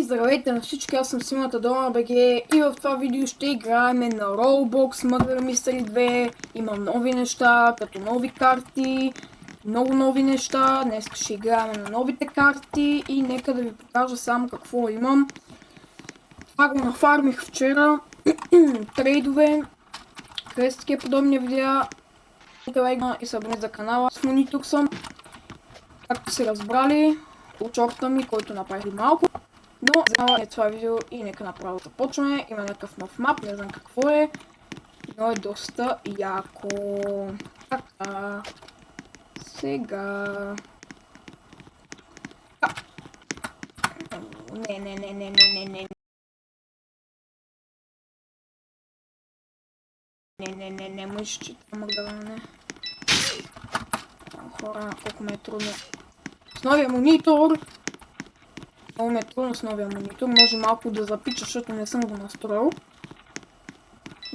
Здравейте на всички, аз съм Симата Дома БГ и в това видео ще играем на Roblox Murder Mystery 2. Имам нови неща, като нови карти, много нови неща. Днес ще играем на новите карти и нека да ви покажа само какво имам. Това го нафармих вчера. Трейдове, крестки и подобни видеа. И се абонирайте за канала. С монитор съм. Както се разбрали, учорта ми, който направих малко. Но за това видео и нека направо започваме. Има някакъв нов мап, не знам какво е, но е доста яко. Така. Сега. Не, мъжчета Магдалена. Хора, колко ме е трудно. С новия монитор. Много ме е трудно с новия монитор. Може малко да запича, защото не съм го настроил.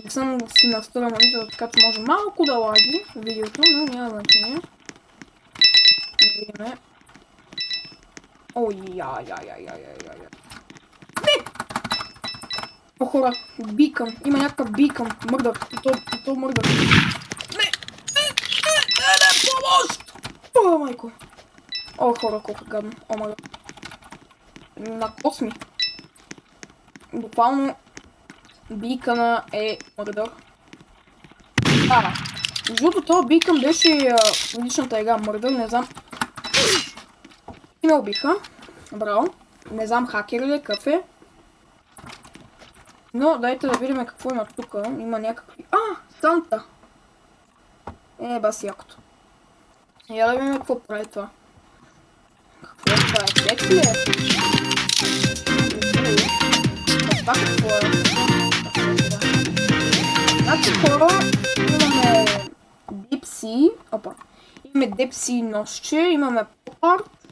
Не съм си настроил монитор, така че може малко да лаги видеото, но няма значение. Да видим. Ой, Не! О, хора, бикъм. Има някакъв бикъм. Мърдър. И то мърдър. Не, помощ! О, майко. О, хора, колко гадно. О, май. На косми. Буквално бикъна е мърдър. Защото този бикън беше личната игра мърдър, не знам. И ме убиха. Браво. Не знам хакер ли е, какъв е. Но дайте да видим какво има тук. Има някакви... Санта! Баси якото. Я да видим какво прави това. Какво е това? Секс ли е? Това какво е? Значи хора, имаме Дипси. Имаме Дипси нощче, имаме Попарт,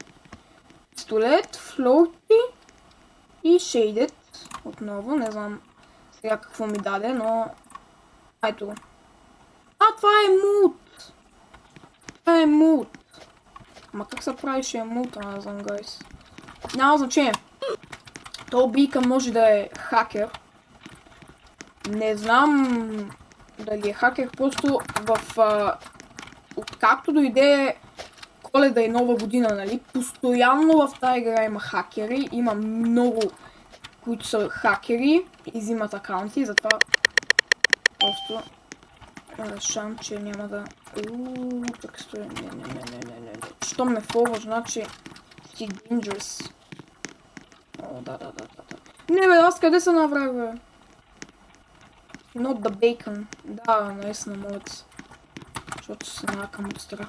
пистолет, флоути и Shaded. Отново, не знам сега какво ми даде, но... Ето го. Това е мут! Това е мут! Ама как се правише мут, не знам, гайс. Няма значение. То бийка може да е хакер. Не знам дали е хакер, просто откакто дойде Коледа и Нова година, нали, постоянно в тази игра има хакери, има много, които са хакери и взимат акаунти, затова просто решам, че няма да... Так стоя, не. Що ме фолваш, значи си dangerous. Да. Не бе, аз къде се наврах, бе? Not the bacon. Да, наистина, молец. Защото се накам от страх.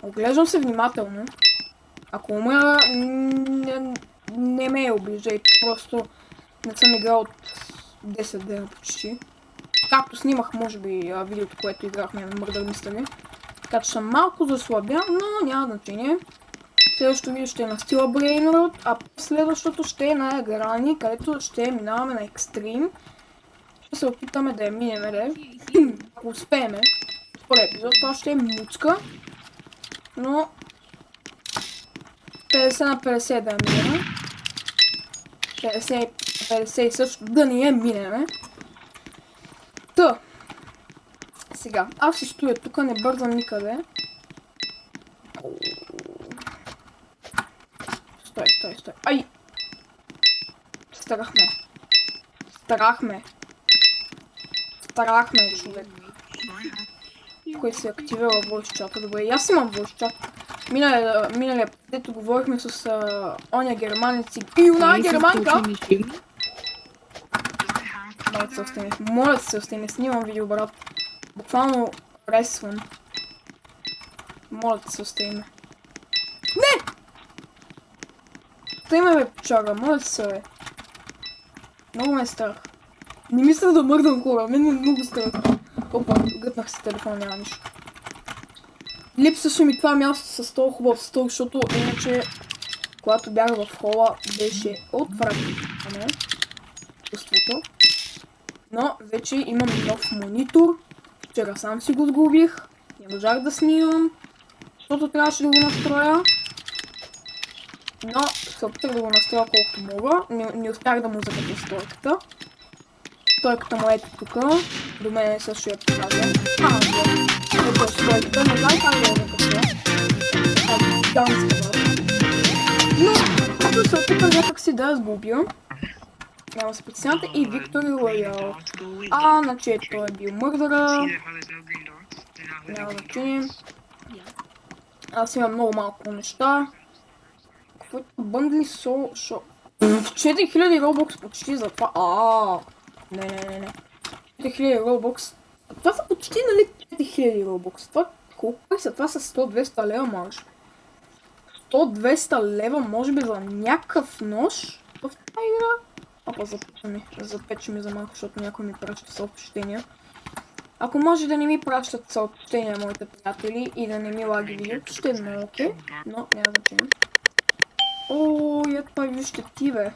Оглеждам се внимателно. Ако умра, не ме обиждай. Просто не съм играл от 10 дена почти. Както снимах, може би, видеото, което играхме на Murder Mystery. Така че съм малко заслабя, но няма значение. Следващото видео ще е на Steel Brainrot, а следващото ще е на Грани, където ще минаваме на Extreme. Ще се опитаме да я минем, ако успееме. Втори епизод, това ще е муцка. Но 50 на 50 да я минем. 50 на 50 също да ни я минеме. Та. Сега, аз си стоя тук, не бързам никъде. Стой. Ай! Страхме, човек. Кой се активира voice chat? Добре, и аз имам voice chat. Миналия път, дето говорихме с оня германец и она германка. Моля се остане, снимам видео, брат. Буквално ресвам. Моля се остане. Не! Стойме, бе, печага, моля се, бе. Много ме е страх. Не мисля да мърдам хора, мен е много страх. Опа, гътнах си телефон, няма нищо. Липсваше ми това място с този хубав стол, защото иначе, когато бях в хола, беше отвратително чувството. Но вече имам нов монитор. Вчера сам си го сгубих. Не можах да снимам, защото трябваше да го настроя. Но се опитах да го настроя колкото мога. Не успях да му закача стойката. Стойката му ето тук. До мен също я покажа. Ето стойката. Не знам как да я закача. Гигантска. Но като се опитам някак си да я сглобя. Няма се притеснявате. И Виктори Лоял. Значи той е бил мърдъра. Няма значение. Аз имам много малко неща. Каквото бъндли шо... 4000 робокс почти за това. Не. 4000 робокс. Това са почти, нали, 4000 робокс. Това колко са? Това са 100-200 лева марш. 100-200 лева, може би за някакъв нож в тази игра. Запече ми за малко, защото някой ми праща съобщения. Ако може да не ми пращат съобщения моите приятели и да не ми лаги видеото, ще е много окей, но няма значение. Я това вижте ти, бе.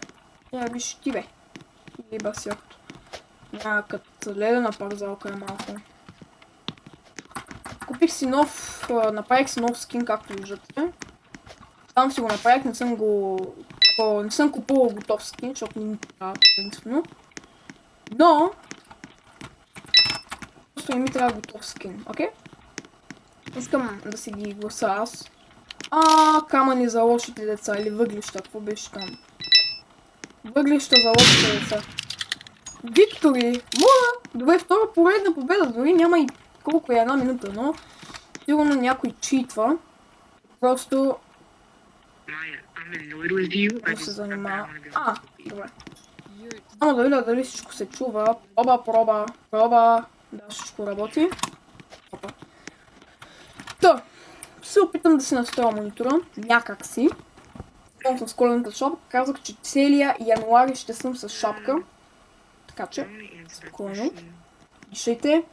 Виж ти, бе. Либа си окото. Като ледена парзалка е малко. Купих си направих си нов скин, както виждате. Там си го направих, не съм купувал готов скин, защото не ми трябва принципно. Но просто не ми трябва готов скин, окей? Искам да си ги гласа аз. Камъни за лошите деца или въглища, какво беше там? Въглища за лошите деца. Виктори! Добре, втора поредна победа, дори няма и колко е една минута, но сигурно някой читва. Просто не се занимава. Добре. Само да видя дали всичко се чува. Проба. Да, всичко работи. Се опитам да си настроя монитора. Някак си. Съм с колената шапка. Казах, че целия януари ще съм с шапка. Така че, спокойно. Дишайте.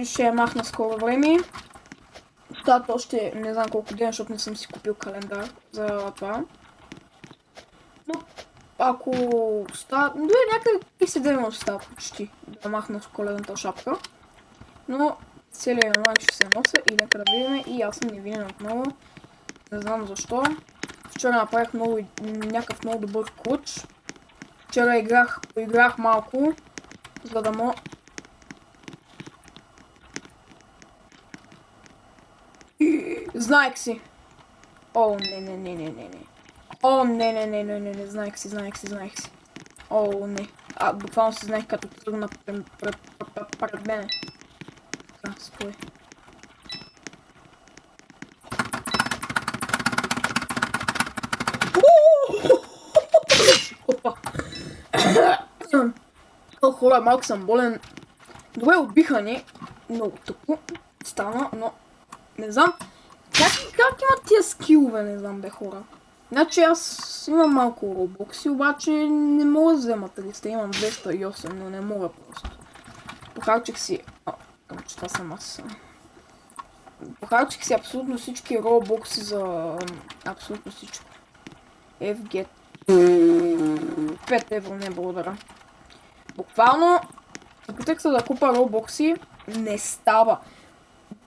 Ще я махна скоро време. Остат още не знам колко ден, защото не съм си купил календар за това. Но ако остава... Дори някъде 30 дена остава почти да махна коледната шапка. Но целият януари ще се нося и нека да видим. И аз съм невинен отново. Не знам защо. Вчера направих някакъв много добър клъч. Вчера поиграх малко, за да мога... Знаех си! Не, знаех си. Не. Буквално си знаех като тръгна пред мене. Така, стой. Опа! Хора, малко съм болен. Добре, убиха ни. Много тъпо стана, но не знам. Как имат тия скилове, не знам, бе, хора. Значи аз имам малко робокси, обаче не мога да взема 300, имам 208, но не мога просто. Похарчих си... това съм аз. Похарчих си абсолютно всички робокси за... абсолютно всичко. FG 5 евро, не благодаря. Буквално, опитах се да купа робокси, не става.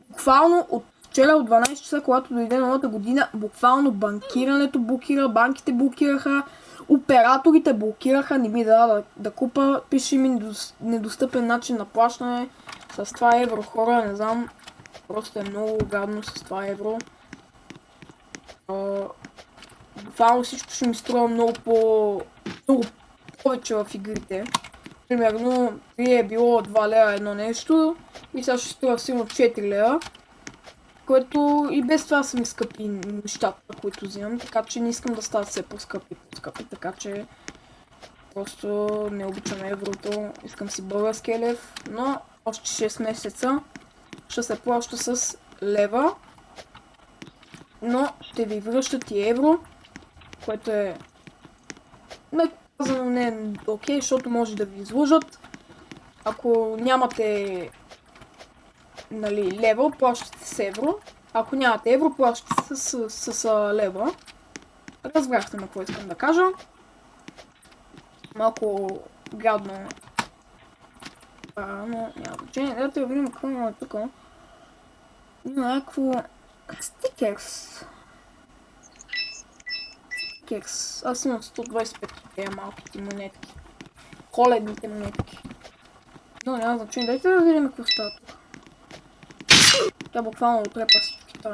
Буквално от вчера от 12 часа, когато дойде новата година, буквално банкирането блокира, банките блокираха, операторите блокираха, не ми дава да купа, пише ми недостъпен начин на плащане с 2 евро, хора, не знам, просто е много гадно с 2 евро. Буквално всичко ще ми струва много повече в игрите. Примерно, е било 2 лева едно нещо и сега ще струва сигурно 4 лева. Което и без това са ми скъпи нещата, които взимам, така че не искам да стават все по-скъпи, така че просто не обичам еврото, искам си българския лев, но още 6 месеца ще се плаща с лева, но ще ви връщат и евро, което е казано не е окей, защото може да ви излъжат. Ако нямате лева, плащате с евро. Ако нямате евро, плащате с лева. Разбрахте ме какво искам да кажа. Малко гадно. Но няма значение. Дайте да видим какво има тук. Има някакво... стикерс. кекс. Аз имам 125 от тези малките монетки. Коледните монетки. Но няма значение. Дайте да видим какво става тук. Тя буквално отрепа всичките.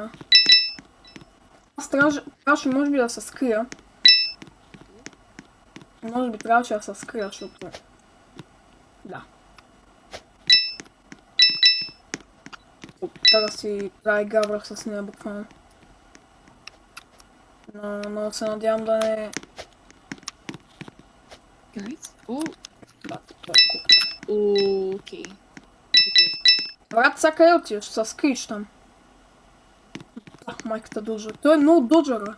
Аз трябваше може би да се скрия. Може би трябваше да се скрия, защото... Да. Да си играх с нея буквално. Но се надявам да не... Да, това е куп. Окей. Брат, сега къде отиваш? Се скриеш там. Ах, майката доджа. Той е много доджера.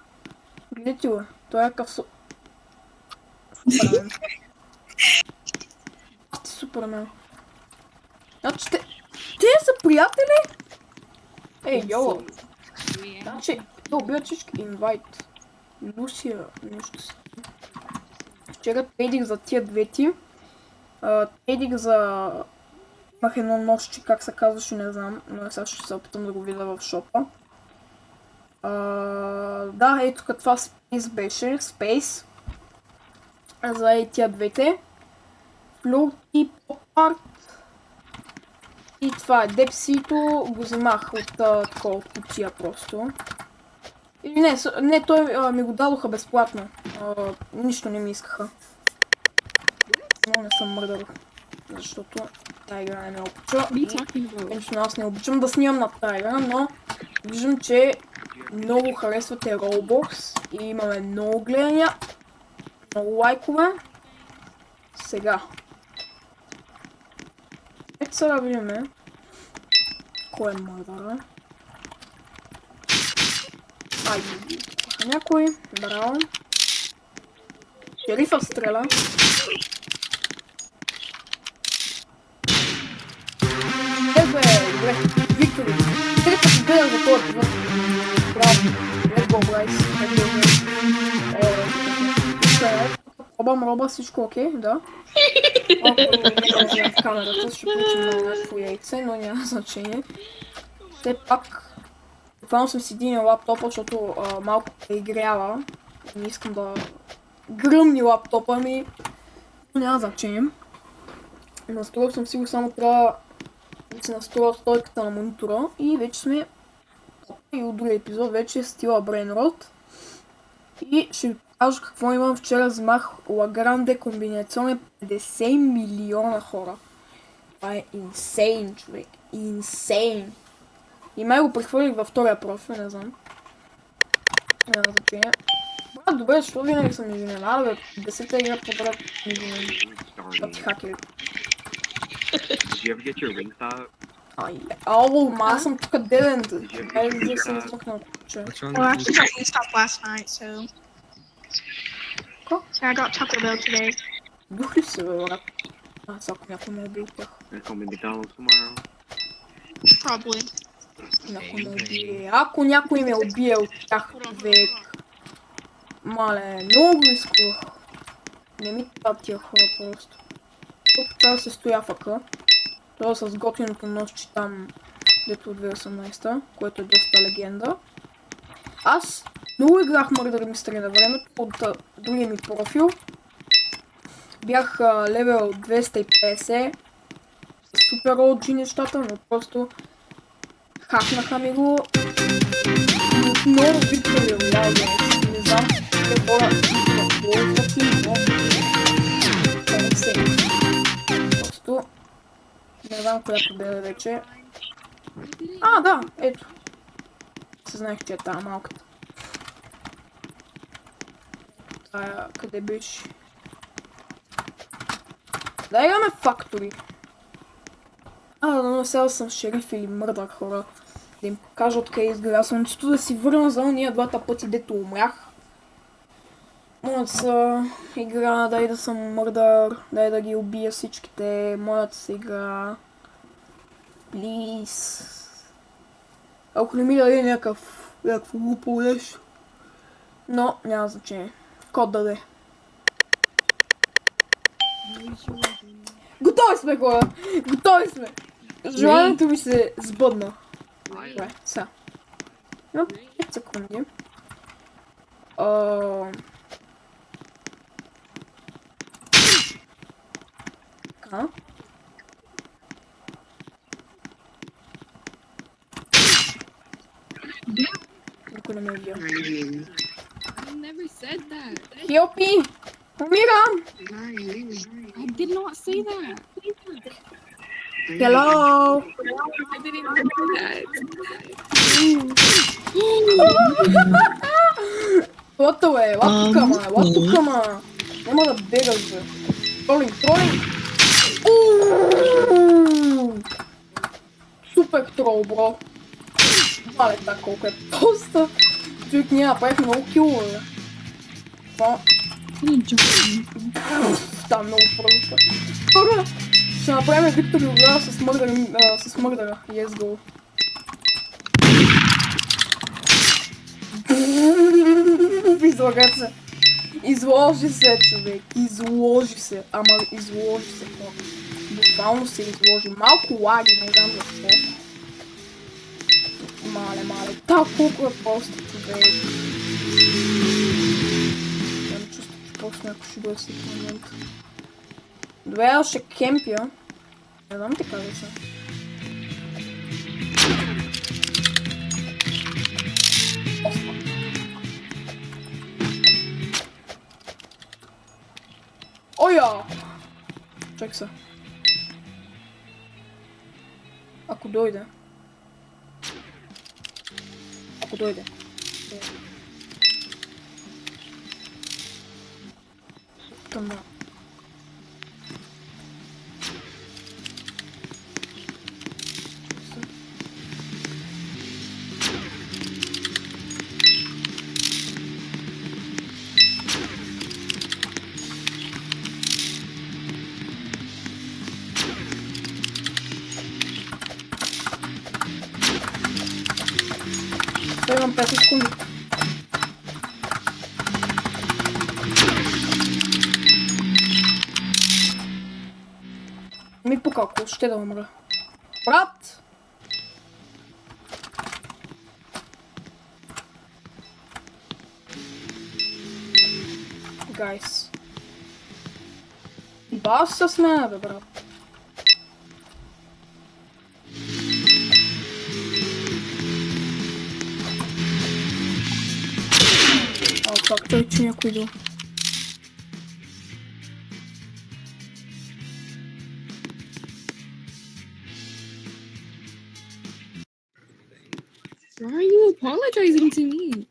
Гледай го. Той е някакъв Супермен. Ти Супермен. Значи те са приятели? Ей, йо. Значи, да убиват всички инвайт. Лусия, нещо си. Вчера трейдих за тия двети. Трейдих за... Имах едно нощче, как се казваше, не знам, но сега ще се опитам да го видя в шопа. Да, ето като това Space беше, Space. За тия двете. Float и Pop-Art. И това е Депсито, го вземах от такова от кутия просто. Или не, той ми го дадоха безплатно. Нищо не ми искаха. Но не съм мърдър. Защото тази игра не ме обича. Лично аз не обичам да снимам на тази игра, но виждам, че много харесвате Roblox и имаме много гледания, много лайкове. Сега. Ето сега видим кой е мърдъра. Айде, някой. Браво. Шерифът стреля. Добре, Виктори. Шерифът се гледа за този пивът. Браво. Let's go, guys. Пробвам роба, всичко окей, да. В камерата ще получим на някакво яйце, но няма значение. Все пак, буквално съм си дигнал лаптопа, защото малко преигрява. Не искам да гръмни лаптопа ми, но няма значение. Настроил съм си го, само трябва да се настроя стойката на монитора и вече сме и от другия епизод вече е стила Brainrot. И ще ви покажа какво имам. Вчера вземах Лагранде комбинационен 50 милиона хора. Това е insane, човек. Insane. И май го прехвърлих във втория профил, не знам. Няма значение. Добре, защо винаги съм изненада, бе? 10-та игра подред от хакери. Ау, аз съм тук деден. Айде, съм смъкнал. Well, I actually got Wingstop last night, so... Какво? So I got Taco Bell today. Дух ли се, бе, брат? Аз ако някой ме убие от тях. Probably. Някой ме убие. Ако някой ме убие от тях, век. Мале, много рискувах. Не ми това тия хора просто. Тук трябва да се стоя фъка. Това с готиното нощче там, дето от 2018, което е доста легенда. Аз много играх Murder Mystery на времето от другия ми профил. Бях левел 250. Супер OG нещата, но просто хакнаха ми го. Много Victory Royale, не знам те хора ползват ли, но не се. Просто не знам коя победа вече. Да, ето. Се знаех, че е тази малката. Тая къде беше? Да, имаме фактори. Но сега съм шериф или мърдър хора. Да им покажа откъде изгледа слънцето, да си върна за ония двата пъти, дето умрях. Моята са игра, дай да съм мърдър, дай да ги убия всичките. Моята са игра. Плиз. Ако не ми даде някакво глупо нещо. Но няма значение. Код даде. Готови сме, хора! Готови сме! Желанието ми се сбъдна. Добре, сега. Имам 5 секунди. А? Никой не ме видя. I never said that. Help me! Умирам! I did not say that. Hello! I didn't even do that. Лото е, латукама, латукама! Нема да бегаш, бе. Тролинг, тролинг! Супер трол, бро. Мале така колко е поста. Човек ние направихме много килове. Това... Там много просто. Първо, ще направим Виктор Югара с мърдъра. Yes, go. Излагат се. Изложи се, човек. Изложи се. Ама изложи се. Буквално се изложи. Малко лаги, не знам защо. Мале. Та колко е просто, човек. Имам чувство, че просто някой ще дойде всеки момент. Добре, аз ще кемпя. Не знам ти каза се. Оя! Чек се. Ако дойде. Там да. Имам 5 секунди. Ми пука, ако ще да умра. Брат! Гайс. Бас с мен, бе, брат. Факт е, че някой идва. Why are you apologizing to me?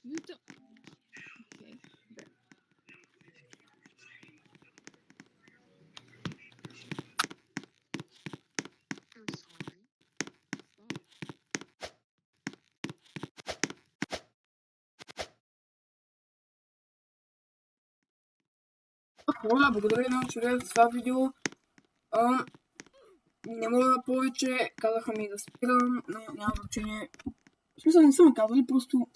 You don't. Okay. Хора, благодаря много, че гледахте това видео. Не мога повече, казаха ми да спирам, но няма значение. В смисъл не са ме казали, просто